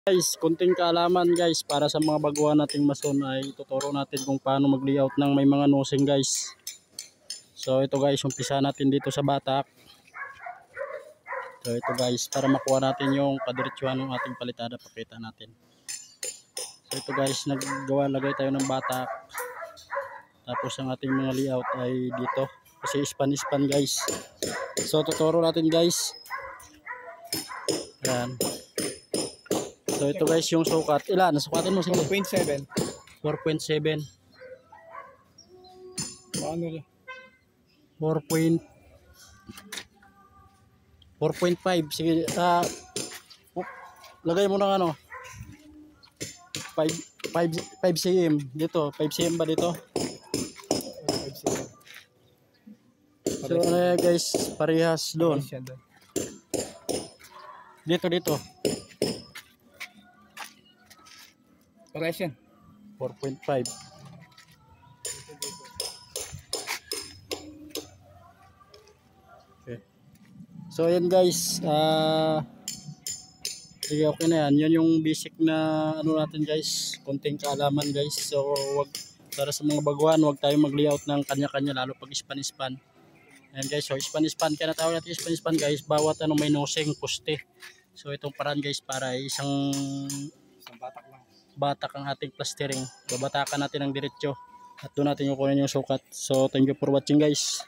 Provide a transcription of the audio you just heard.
Guys, kunting kaalaman guys para sa mga baguhan nating mason ay tuturo natin kung paano mag-layout ng may mga nosing guys. So ito guys, umpisa natin dito sa batak. So ito guys, para makuha natin yung kadiretsuhan ng ating palitada, pakita natin. So ito guys, lagay tayo ng batak. Tapos ang ating mga layout ay dito. Kasi span guys. So tuturo natin guys. Yan. So ito guys yung sukat. Ilan? Nasukatin mo? Sige. 4.7. 4.7. Paano lang? 4.5. Sige. Lagay mo ng ano? 5 cm. Dito. 5 cm ba dito? 5 cm. So ano guys, parehas doon. Dito. Parehas yan. 4.5. Okay. So ayan guys, sige, okay na yan. Yan yung basic na ano natin guys, konting kaalaman guys. So para sa mga baguhan, wag tayong mag-layout ng kanya-kanya, lalo pag span. Ayan guys, so span. Kaya natawag natin span guys, bawat ano may nosing poste. So itong paraan guys, para isang batak ang ating plastering. Babatakan natin ng diretso at doon natin kukunin yung sukat. So thank you for watching guys.